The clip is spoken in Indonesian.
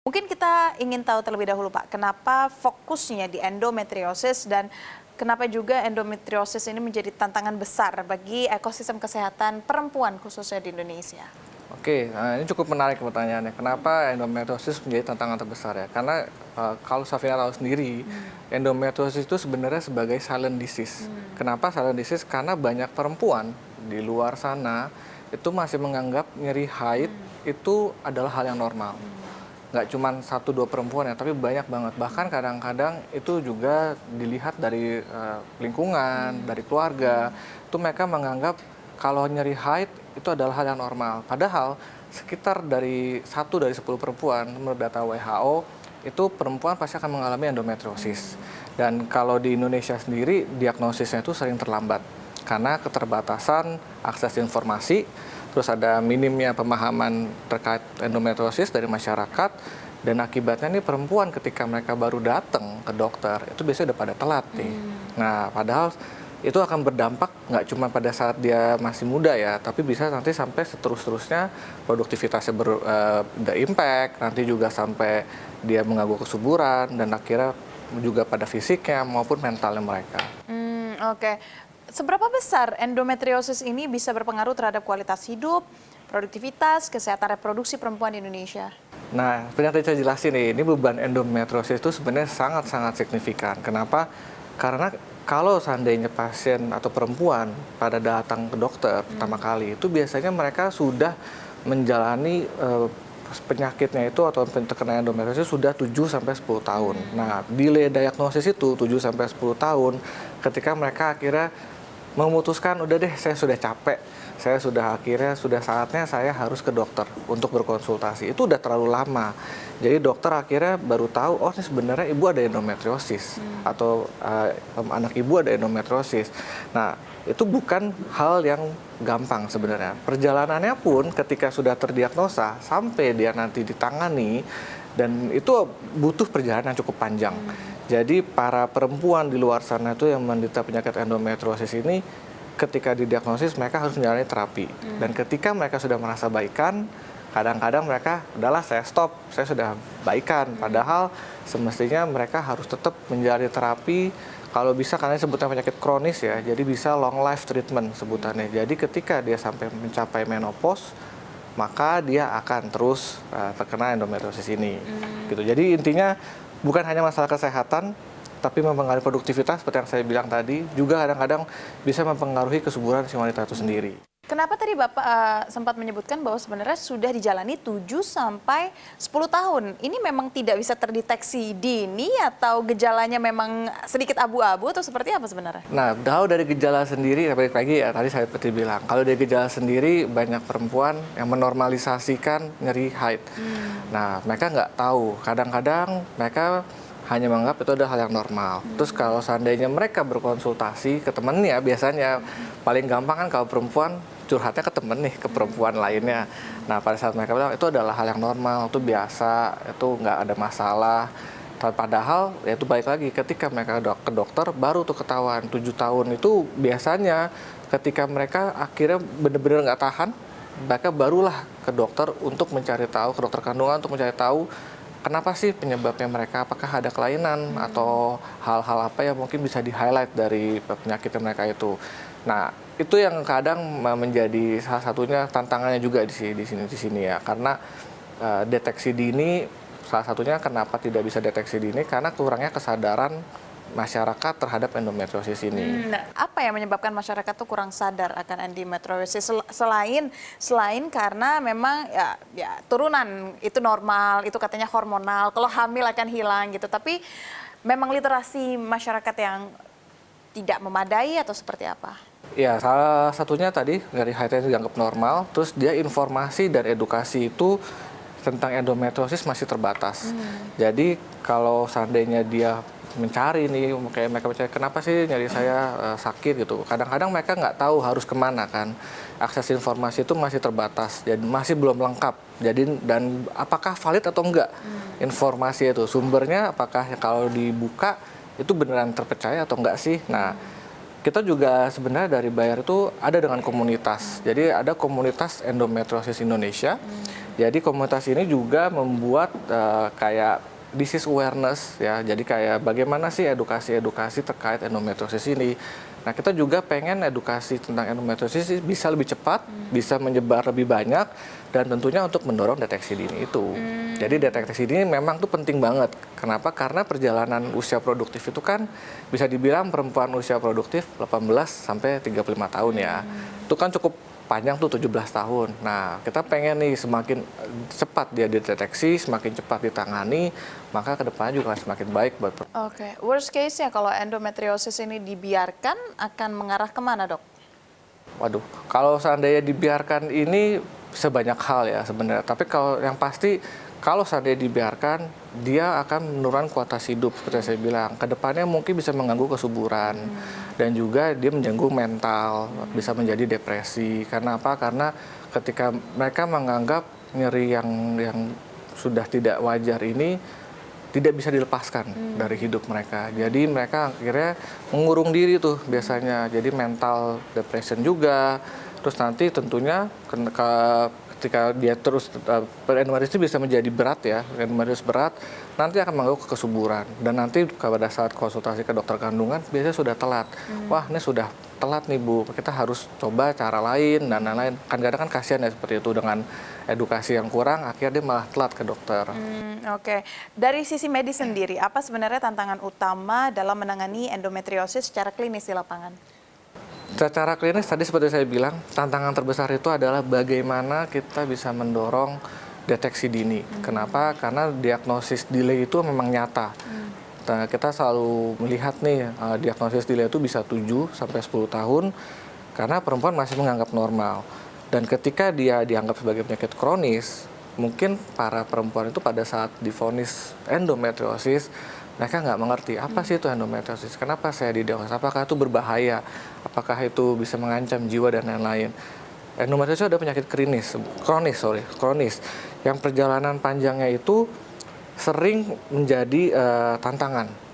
Mungkin kita ingin tahu terlebih dahulu Pak, kenapa fokusnya di endometriosis dan kenapa juga endometriosis ini menjadi tantangan besar bagi ekosistem kesehatan perempuan khususnya di Indonesia? Oke, nah ini cukup menarik pertanyaannya. Kenapa endometriosis menjadi tantangan terbesar ya? Karena kalau Safina tahu sendiri, endometriosis itu sebenarnya sebagai silent disease. Kenapa silent disease? Karena banyak perempuan di luar sana itu masih menganggap nyeri haid itu adalah hal yang normal. Nggak cuma 1-2 perempuan ya, tapi banyak banget. Bahkan kadang-kadang itu juga dilihat dari lingkungan, dari keluarga. Itu mereka menganggap kalau nyeri haid itu adalah hal yang normal. Padahal sekitar dari 1 dari 10 perempuan menurut data WHO itu perempuan pasti akan mengalami endometriosis. Dan kalau di Indonesia sendiri diagnosisnya itu sering terlambat karena keterbatasan akses informasi, terus ada minimnya pemahaman terkait endometriosis dari masyarakat, dan akibatnya nih perempuan ketika mereka baru datang ke dokter itu biasanya udah pada telat nih. Nah, padahal itu akan berdampak nggak cuma pada saat dia masih muda ya, tapi bisa nanti sampai seterus-terusnya produktivitasnya impact, nanti juga sampai dia mengganggu kesuburan dan akhirnya juga pada fisiknya maupun mentalnya mereka. Oke. Seberapa besar endometriosis ini bisa berpengaruh terhadap kualitas hidup, produktivitas, kesehatan reproduksi perempuan di Indonesia? Nah, seperti yang tadi saya jelasin nih, ini beban endometriosis itu sebenarnya sangat-sangat signifikan. Kenapa? Karena kalau seandainya pasien atau perempuan pada datang ke dokter pertama kali, itu biasanya mereka sudah menjalani penyakitnya itu atau terkena endometriosis sudah 7-10 tahun. Nah, delay diagnosis itu 7-10 tahun ketika mereka akhirnya memutuskan, udah deh saya sudah capek, saya sudah akhirnya sudah saatnya saya harus ke dokter untuk berkonsultasi. Itu udah terlalu lama. Jadi dokter akhirnya baru tahu, oh ini sebenarnya ibu ada endometriosis atau anak ibu ada endometriosis. Nah, itu bukan hal yang gampang sebenarnya. Perjalanannya pun ketika sudah terdiagnosa sampai dia nanti ditangani, dan itu butuh perjalanan yang cukup panjang. Jadi para perempuan di luar sana itu yang menderita penyakit endometriosis ini, ketika didiagnosis mereka harus menjalani terapi. Dan ketika mereka sudah merasa baikan, kadang-kadang mereka, udahlah saya stop, saya sudah baikan. Padahal semestinya mereka harus tetap menjalani terapi. Kalau bisa, karena sebutnya penyakit kronis ya, jadi bisa long life treatment sebutannya. Jadi ketika dia sampai mencapai menopause, maka dia akan terus terkena endometriosis ini. Gitu. Jadi intinya bukan hanya masalah kesehatan, tapi mempengaruhi produktivitas seperti yang saya bilang tadi, juga kadang-kadang bisa mempengaruhi kesuburan si wanita itu sendiri. Kenapa tadi Bapak sempat menyebutkan bahwa sebenarnya sudah dijalani 7-10 tahun? Ini memang tidak bisa terdeteksi dini atau gejalanya memang sedikit abu-abu atau seperti apa sebenarnya? Nah, kalau dari gejala sendiri, balik lagi ya tadi saya seperti bilang, kalau dari gejala sendiri banyak perempuan yang menormalisasikan nyeri haid. Nah, mereka nggak tahu, kadang-kadang mereka hanya menganggap itu adalah hal yang normal. Terus kalau seandainya mereka berkonsultasi ke temennya, biasanya paling gampang kan kalau perempuan curhatnya ke temen nih, ke perempuan lainnya. Nah, pada saat mereka bilang itu adalah hal yang normal, itu biasa, itu nggak ada masalah. Padahal ya itu balik lagi, ketika mereka ke dokter baru tuh ketahuan. 7 tahun itu biasanya ketika mereka akhirnya benar-benar nggak tahan, mereka barulah ke dokter untuk mencari tahu, ke dokter kandungan untuk mencari tahu kenapa sih penyebabnya mereka, apakah ada kelainan atau hal-hal apa yang mungkin bisa di-highlight dari penyakitnya mereka itu. Nah, itu yang kadang menjadi salah satunya tantangannya juga di sini ya, karena deteksi dini, salah satunya kenapa tidak bisa deteksi dini karena kurangnya kesadaran masyarakat terhadap endometriosis ini. Nah, apa yang menyebabkan masyarakat tuh kurang sadar akan endometriosis selain karena memang ya turunan itu normal, itu katanya hormonal, kalau hamil akan hilang gitu. Tapi memang literasi masyarakat yang tidak memadai atau seperti apa? Ya, salah satunya tadi dari haidnya dianggap normal, terus dia informasi dan edukasi itu tentang endometriosis masih terbatas. Jadi kalau seandainya dia mencari nih, kayak mereka mencari kenapa sih nyari saya sakit gitu. Kadang-kadang mereka nggak tahu harus kemana kan. Akses informasi itu masih terbatas, jadi masih belum lengkap. Jadi dan apakah valid atau enggak informasi itu, sumbernya apakah kalau dibuka itu beneran terpercaya atau enggak sih? Nah, kita juga sebenarnya dari Bayer itu ada dengan komunitas. Jadi ada komunitas endometriosis Indonesia Jadi komunitas ini juga membuat kayak disease awareness ya. Jadi kayak bagaimana sih edukasi-edukasi terkait endometriosis ini. Nah, kita juga pengen edukasi tentang endometriosis bisa lebih cepat, bisa menyebar lebih banyak, dan tentunya untuk mendorong deteksi dini itu. Jadi deteksi dini memang tuh penting banget. Kenapa? Karena perjalanan usia produktif itu kan bisa dibilang perempuan usia produktif 18 sampai 35 tahun ya. Itu kan cukup panjang tuh 17 tahun. Nah, kita pengen nih semakin cepat dia dideteksi, semakin cepat ditangani, maka kedepannya juga akan semakin baik buat Oke, worst case-nya kalau endometriosis ini dibiarkan akan mengarah kemana, Dok? Waduh, kalau seandainya dibiarkan ini sebanyak hal ya sebenarnya. Tapi kalau yang pasti, kalau seandainya dibiarkan, dia akan menurunkan kualitas hidup seperti saya bilang. Kedepannya mungkin bisa mengganggu kesuburan dan juga dia mengganggu mental, bisa menjadi depresi. Karena apa? Karena ketika mereka menganggap nyeri yang sudah tidak wajar ini tidak bisa dilepaskan dari hidup mereka. Jadi mereka akhirnya mengurung diri tuh biasanya. Jadi mental depression juga. Terus nanti tentunya ketika dia terus endometriosis itu bisa menjadi berat ya, endometriosis berat, nanti akan mengganggu ke kesuburan. Dan nanti pada saat konsultasi ke dokter kandungan biasanya sudah telat. Wah, ini sudah telat nih Bu, kita harus coba cara lain dan lain-lain. Kadang-kadang kan kasihan ya seperti itu, dengan edukasi yang kurang akhirnya dia malah telat ke dokter. Oke, dari sisi medis sendiri, apa sebenarnya tantangan utama dalam menangani endometriosis secara klinis di lapangan? Secara klinis tadi seperti saya bilang, tantangan terbesar itu adalah bagaimana kita bisa mendorong deteksi dini. Kenapa? Karena diagnosis delay itu memang nyata. Nah, kita selalu melihat nih diagnosis delay itu bisa 7 sampai 10 tahun karena perempuan masih menganggap normal. Dan ketika dia dianggap sebagai penyakit kronis, mungkin para perempuan itu pada saat divonis endometriosis, mereka nggak mengerti apa sih itu endometriosis, kenapa saya didiagnosis, apakah itu berbahaya, apakah itu bisa mengancam jiwa dan lain-lain. Endometriosis ada penyakit kronis, yang perjalanan panjangnya itu sering menjadi tantangan.